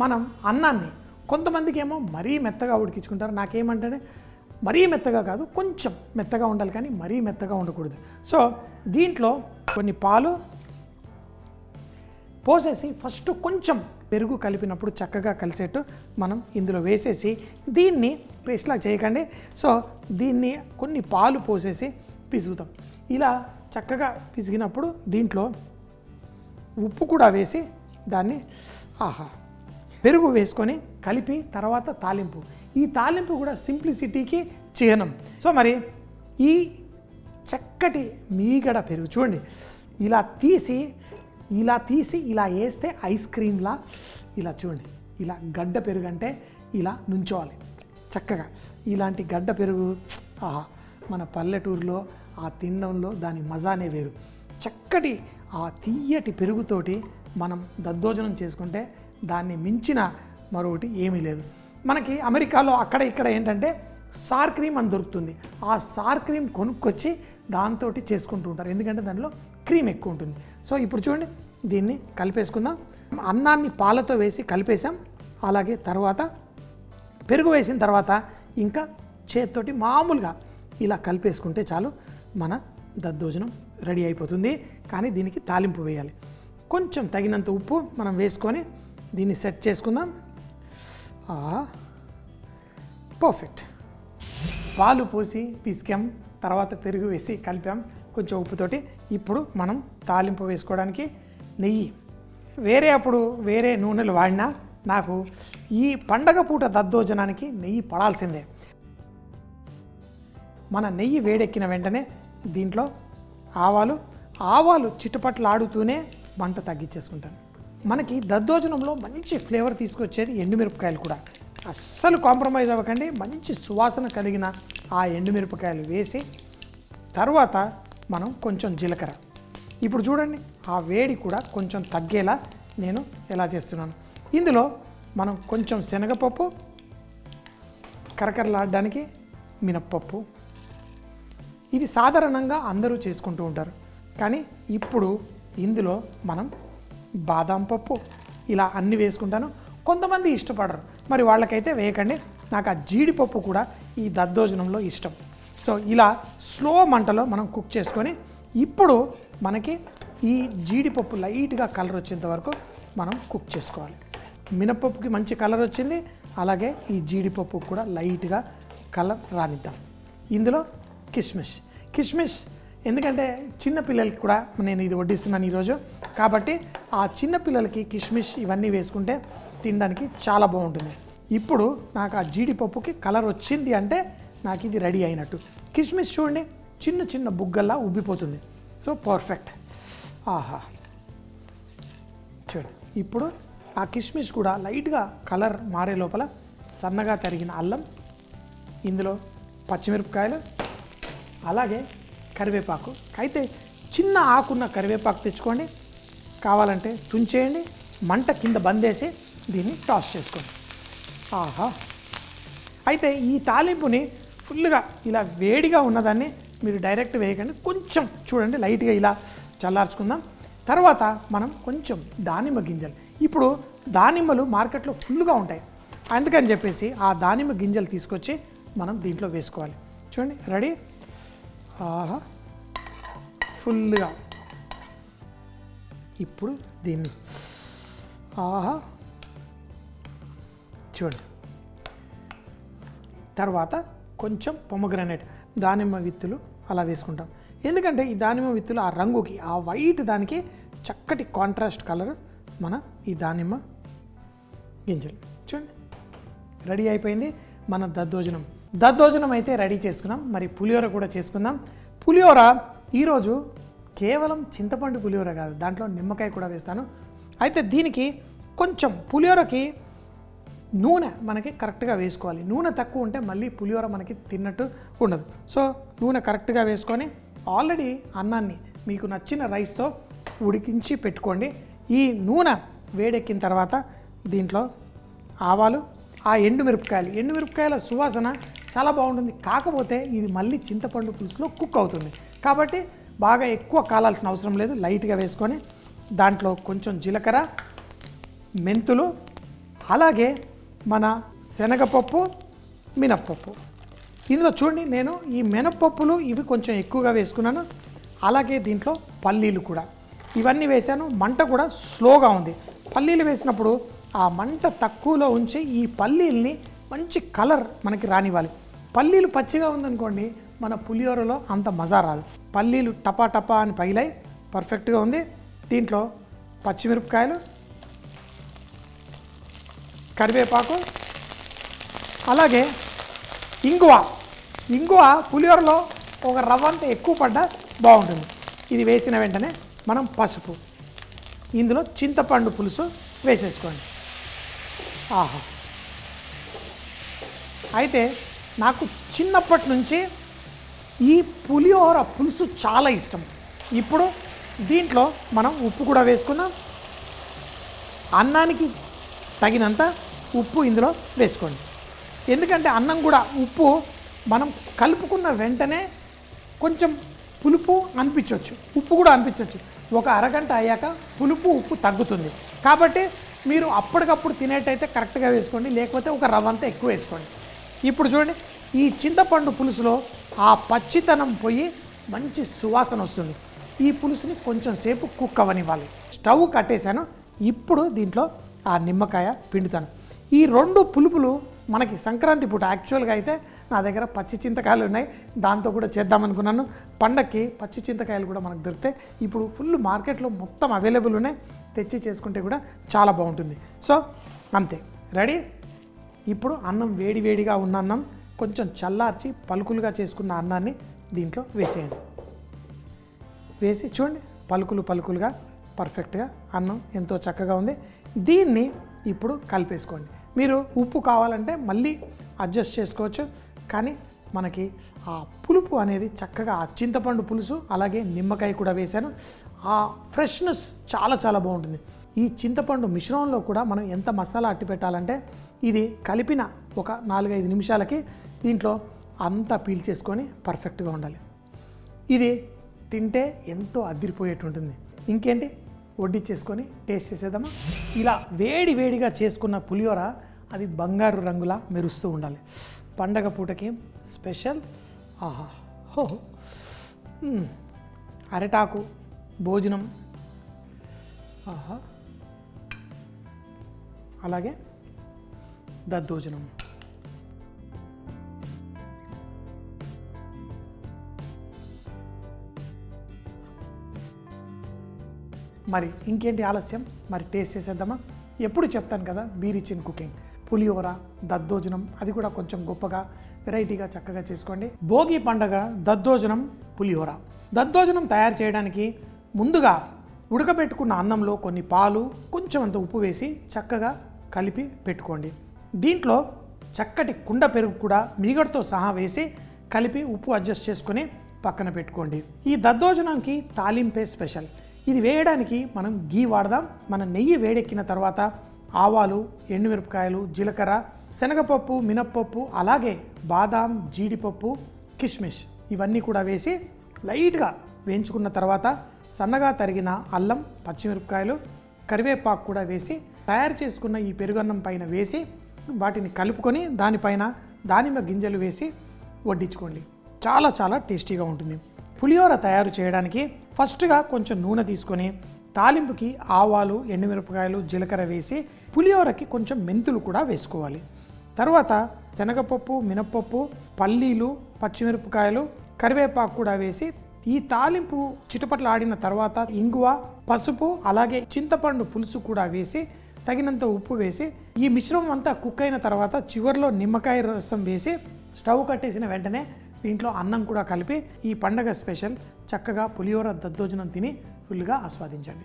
మనం అన్నాన్ని కొంతమందికి ఏమో మరీ మెత్తగా ఉడికించుకుంటారు. నాకేమంటే మరీ మెత్తగా కాదు, కొంచెం మెత్తగా ఉండాలి కానీ మరీ మెత్తగా ఉండకూడదు. సో దీంట్లో కొన్ని పాలు పోసేసి ఫస్ట్ కొంచెం పెరుగు కలిపినప్పుడు చక్కగా కలిసేట్టు మనం ఇందులో వేసేసి దీన్ని పేస్ట్లా చేయకండి. సో దీన్ని కొన్ని పాలు పోసేసి పిసుగుతాం. ఇలా చక్కగా పిసిగినప్పుడు దీంట్లో ఉప్పు కూడా వేసి దాన్ని పెరుగు వేసుకొని కలిపి తర్వాత తాలింపు. ఈ తాలింపు కూడా సింప్లిసిటీకి చిహ్నం. సో మరి ఈ చక్కటి మీగడ పెరుగు చూడండి, ఇలా తీసి ఇలా వేస్తే ఐస్ క్రీమ్లా ఇలా చూడండి, ఇలా గడ్డ పెరుగు అంటే ఇలా నుంచోవాలి చక్కగా. ఇలాంటి గడ్డ పెరుగు మన పల్లెటూరులో ఆ తినడంలో దాని మజానే వేరు. చక్కటి ఆ తీయటి పెరుగుతోటి మనం దద్దోజనం చేసుకుంటే దాన్ని మించిన మరొకటి ఏమీ లేదు. మనకి అమెరికాలో అక్కడ ఇక్కడ ఏంటంటే సార్ క్రీమ్ అని దొరుకుతుంది. ఆ సార్ క్రీమ్ కొనుక్కొచ్చి దాంతో చేసుకుంటూ ఉంటారు, ఎందుకంటే దాంట్లో క్రీమ్ ఎక్కువ ఉంటుంది. సో ఇప్పుడు చూడండి, దీన్ని కలిపేసుకుందాం. అన్నాన్ని పాలతో వేసి కలిపేసాం. అలాగే తర్వాత పెరుగు వేసిన తర్వాత ఇంకా చేతితోటి మామూలుగా ఇలా కలిపేసుకుంటే చాలు, మన దద్దోజనం రెడీ అయిపోతుంది. కానీ దీనికి తాలింపు వేయాలి. కొంచెం తగినంత ఉప్పు మనం వేసుకొని దీన్ని సెట్ చేసుకుందాం. పర్ఫెక్ట్. పాలు పోసి పిసికాం, తర్వాత పెరుగు వేసి కలిపాం కొంచెం ఉప్పుతోటి. ఇప్పుడు మనం తాలింపు వేసుకోవడానికి నెయ్యి, అప్పుడు వేరే నూనెలు వాడినా నాకు ఈ పండగ పూట దద్దోజనానికి నెయ్యి పడాల్సిందే. మన నెయ్యి వేడెక్కిన వెంటనే దీంట్లో ఆవాలు చిటపట్లాడుతూనే మంట తగ్గించేసుకుంటాను. మనకి దద్దోజనంలో మంచి ఫ్లేవర్ తీసుకొచ్చేది ఎండుమిరపకాయలు కూడా. అస్సలు కాంప్రమైజ్ అవ్వకండి. మంచి సువాసన కలిగిన ఆ ఎండుమిరపకాయలు వేసి తర్వాత మనం కొంచెం జీలకర్ర. ఇప్పుడు చూడండి, ఆ వేడి కూడా కొంచెం తగ్గేలా నేను ఎలా చేస్తున్నాను. ఇందులో మనం కొంచెం శనగపప్పు, కరకరలాడడానికి మినప్పప్పు. ఇది సాధారణంగా అందరూ చేసుకుంటూ ఉంటారు, కానీ ఇప్పుడు ఇందులో మనం బాదాం పప్పు ఇలా అన్నీ వేసుకుంటాను. కొంతమంది ఇష్టపడరు, మరి వాళ్ళకైతే వేయకండి. నాకు ఆ జీడిపప్పు కూడా ఈ దద్దోజనంలో ఇష్టం. సో ఇలా స్లో మంటలో మనం కుక్ చేసుకొని ఇప్పుడు మనకి ఈ జీడిపప్పు లైట్గా కలర్ వచ్చేంత వరకు మనం కుక్ చేసుకోవాలి. మినపప్పుకి మంచి కలర్ వచ్చింది, అలాగే ఈ జీడిపప్పు కూడా లైట్గా కలర్ రానిద్దాం. ఇందులో కిస్మిస్ ఎందుకంటే చిన్నపిల్లలకి కూడా నేను ఇది వడ్డిస్తున్నాను ఈరోజు, కాబట్టి ఆ చిన్నపిల్లలకి కిస్మిస్ ఇవన్నీ వేసుకుంటే తినడానికి చాలా బాగుంటుంది. ఇప్పుడు నాకు ఆ జీడిపప్పుకి కలర్ వచ్చింది అంటే నాకు ఇది రెడీ అయినట్టు. కిస్మిస్ చూడండి, చిన్న చిన్న బుగ్గల్లా ఉబ్బిపోతుంది. So perfect. చూడండి, ఇప్పుడు ఆ కిస్మిస్ కూడా లైట్గా కలర్ మారే లోపల సన్నగా తరిగిన అల్లం, ఇందులో పచ్చిమిరపకాయలు, అలాగే కరివేపాకు. అయితే చిన్న ఆకున్న కరివేపాకు తెచ్చుకోండి, కావాలంటే తుంచేయండి. మంట కింద బందేసి దీన్ని టాస్ చేసుకోండి. అయితే ఈ తాలింపుని ఫుల్గా ఇలా వేడిగా ఉన్నదాన్ని మీరు డైరెక్ట్ వేయకండి. కొంచెం చూడండి, లైట్గా ఇలా చల్లార్చుకుందాం. తర్వాత మనం కొంచెం దానిమ్మ గింజలు, ఇప్పుడు దానిమ్మలు మార్కెట్లో ఫుల్గా ఉంటాయి, అందుకని చెప్పేసి ఆ దానిమ్మ గింజలు తీసుకొచ్చి మనం దీంట్లో వేసుకోవాలి. చూడండి, రెడీ. ఫుల్గా ఇప్పుడు దీన్ని చూడండి. తర్వాత కొంచెం పొమగ్రనేట్ దానిమ్మ విత్తులు అలా వేసుకుంటాం, ఎందుకంటే ఈ దానిమ్మ విత్తులు ఆ రంగుకి, ఆ వైట్ దానికి చక్కటి కాంట్రాస్ట్ కలర్ మన ఈ దానిమ్మ గింజలు. చూడండి, రెడీ అయిపోయింది మన దద్దోజనం అయితే రెడీ చేసుకున్నాం. మరి పులిహోర కూడా చేసుకుందాం. పులిహోర ఈరోజు కేవలం చింతపండు పులిహోర కాదు, దాంట్లో నిమ్మకాయ కూడా వేస్తాను. అయితే దీనికి కొంచెం పులిహోరకి నూనె మనకి కరెక్ట్గా వేసుకోవాలి. నూనె తక్కువ ఉంటే మళ్ళీ పులిహోర మనకి తిన్నట్టు ఉండదు. సో నూనె కరెక్ట్గా వేసుకొని ఆల్రెడీ అన్నాన్ని మీకు నచ్చిన రైస్తో ఉడికించి పెట్టుకోండి. ఈ నూనె వేడెక్కిన తర్వాత దీంట్లో ఆవాలు, ఆ ఎండుమిరపకాయల సువాసన చాలా బాగుంటుంది. కాకపోతే ఇది మళ్ళీ చింతపండు పులుసులో కుక్ అవుతుంది, కాబట్టి బాగా ఎక్కువ కాలాల్సిన అవసరం లేదు. లైట్గా వేసుకొని దాంట్లో కొంచెం జీలకర్ర, మెంతులు, అలాగే మన శనగపప్పు, మినప్పప్పు. ఇందులో చూడండి, నేను ఈ మినప్పప్పులు ఇవి కొంచెం ఎక్కువగా వేసుకున్నాను. అలాగే దీంట్లో పల్లీలు కూడా ఇవన్నీ వేసాను. మంట కూడా స్లోగా ఉంది. పల్లీలు వేసినప్పుడు ఆ మంట తక్కువలో ఉంచి ఈ పల్లీల్ని మంచి కలర్ మనకి రానివ్వాలి. పల్లీలు పచ్చిగా ఉందనుకోండి, మన పులిహోరలో అంత మజా రాదు. పల్లీలు టపా టపా అని పగిలాయి, పర్ఫెక్ట్గా ఉంది. దీంట్లో పచ్చిమిరపకాయలు, కరివేపాకు, అలాగే ఇంగువ పులిహోరలో ఒక రవ్వంత ఎక్కువ పడ్డా బాగుంటుంది. ఇది వేసిన వెంటనే మనం పసుపు, ఇందులో చింతపండు పులుసు వేసేసుకోండి. ఆహా! అయితే నాకు చిన్నప్పటి నుంచి ఈ పులిహోర పులుసు చాలా ఇష్టం. ఇప్పుడు దీంట్లో మనం ఉప్పు కూడా వేసుకున్నాం. అన్నానికి తగినంత ఉప్పు ఇందులో వేసుకోండి. ఎందుకంటే అన్నం కూడా ఉప్పు మనం కలుపుకున్న వెంటనే కొంచెం పులుపు అనిపించవచ్చు, ఉప్పు కూడా అనిపించవచ్చు. ఒక అరగంట అయ్యాక పులుపు ఉప్పు తగ్గుతుంది. కాబట్టి మీరు అప్పటికప్పుడు తినేటైతే కరెక్ట్గా వేసుకోండి, లేకపోతే ఒక రవ్వంతా ఎక్కువ వేసుకోండి. ఇప్పుడు చూడండి, ఈ చింతపండు పులుసులో ఆ పచ్చితనం పోయి మంచి సువాసన వస్తుంది. ఈ పులుసుని కొంచెం సేపు కుక్ అవ్వనివ్వాలి. స్టవ్ కట్టేశాను. ఇప్పుడు దీంట్లో ఆ నిమ్మకాయ పిండుతాను. ఈ 2 పులుపులు మనకి సంక్రాంతి పూట యాక్చువల్గా అయితే నా దగ్గర పచ్చి చింతకాయలు ఉన్నాయి, దాంతో కూడా చేద్దామనుకున్నాను. పండక్కి పచ్చి చింతకాయలు కూడా మనకు దొరుకుతాయి. ఇప్పుడు ఫుల్ మార్కెట్లో మొత్తం అవైలబుల్ ఉన్నాయి, తెచ్చి చేసుకుంటే కూడా చాలా బాగుంటుంది. సో అంతే, రెడీ. ఇప్పుడు అన్నం వేడివేడిగా ఉన్న అన్నం కొంచెం చల్లార్చి పలుకులుగా చేసుకున్న అన్నాన్ని దీంట్లో వేసేయండి. వేసి చూడండి, పలుకులుగా పర్ఫెక్ట్గా అన్నం ఎంతో చక్కగా ఉంది. దీన్ని ఇప్పుడు కలిపేసుకోండి. మీరు ఉప్పు కావాలంటే మళ్ళీ అడ్జస్ట్ చేసుకోవచ్చు, కానీ మనకి ఆ పులుపు అనేది చక్కగా, ఆ చింతపండు పులుసు అలాగే నిమ్మకాయ కూడా వేశాను, ఆ ఫ్రెష్నెస్ చాలా చాలా బాగుంటుంది. ఈ చింతపండు మిశ్రమంలో కూడా మనం ఎంత మసాలా అట్టి పెట్టాలంటే ఇది కలిపిన ఒక 4-5 నిమిషాలకి దీంట్లో అంతా పీల్ చేసుకొని పర్ఫెక్ట్గా ఉండాలి. ఇది తింటే ఎంతో అదిరిపోయేటుంటుంది. ఇంకేంటి, వడ్డించేసుకొని టేస్ట్ చేసేద్దామా? ఇలా వేడిగా చేసుకున్న పులిహోర అది బంగారు రంగులా మెరుస్తూ ఉండాలి. పండగ పూటకి స్పెషల్. ఆహా హో! అరటాకు భోజనం. ఆహా! అలాగే దద్దోజనం. మరి ఇంకేంటి ఆలస్యం, మరి టేస్ట్ చేసేద్దామా? ఎప్పుడు చెప్తాను కదా, బీ రిచ్ ఇన్ కుకింగ్. పులిహోర, దద్దోజనం అది కూడా కొంచెం గొప్పగా వెరైటీగా చక్కగా చేసుకోండి. భోగి పండగ దద్దోజనం, పులిహోర. దద్దోజనం తయారు చేయడానికి ముందుగా ఉడకబెట్టుకున్న అన్నంలో కొన్ని పాలు, కొంచెం అంత ఉప్పు వేసి చక్కగా కలిపి పెట్టుకోండి. దీంట్లో చక్కటి కుండ పెరుగు కూడా మీగడతో సహా వేసి కలిపి ఉప్పు అడ్జస్ట్ చేసుకొని పక్కన పెట్టుకోండి. ఈ దద్దోజనానికి తాలింపే స్పెషల్. ఇది వేయడానికి మనం గీ వాడదాం. మన నెయ్యి వేడెక్కిన తర్వాత ఆవాలు, ఎండుమిరపకాయలు, జీలకర్ర, శనగపప్పు, మినప్పప్పు, అలాగే బాదాం, జీడిపప్పు, కిస్మిస్ ఇవన్నీ కూడా వేసి లైట్గా వేయించుకున్న తర్వాత సన్నగా తరిగిన అల్లం, పచ్చిమిరపకాయలు, కరివేపాకు కూడా వేసి తయారు చేసుకున్న ఈ పెరుగన్నం పైన వేసి వాటిని కలుపుకొని దానిపైన దానిమ్మ గింజలు వేసి వడ్డించుకోండి. చాలా చాలా టేస్టీగా ఉంటుంది. పులిహోర తయారు చేయడానికి ఫస్ట్గా కొంచెం నూనె తీసుకొని తాలింపుకి ఆవాలు, ఎండుమిరపకాయలు, జీలకర్ర వేసి పులిహోరకి కొంచెం మెంతులు కూడా వేసుకోవాలి. తర్వాత శనగపప్పు, మినప్పప్పు, పల్లీలు, పచ్చిమిరపకాయలు, కరివేపాకు కూడా వేసి ఈ తాలింపు చిటపట్లు ఆడిన తర్వాత ఇంగువ, పసుపు, అలాగే చింతపండు పులుసు కూడా వేసి తగినంత ఉప్పు వేసి ఈ మిశ్రమం అంతా కుక్ అయిన తర్వాత చివరిలో నిమ్మకాయ రసం వేసి స్టవ్ కట్టేసిన వెంటనే దీంట్లో అన్నం కూడా కలిపి ఈ పండగ స్పెషల్ చక్కగా పులిహోర దద్దోజనం తిని ఫుల్గా ఆస్వాదించండి.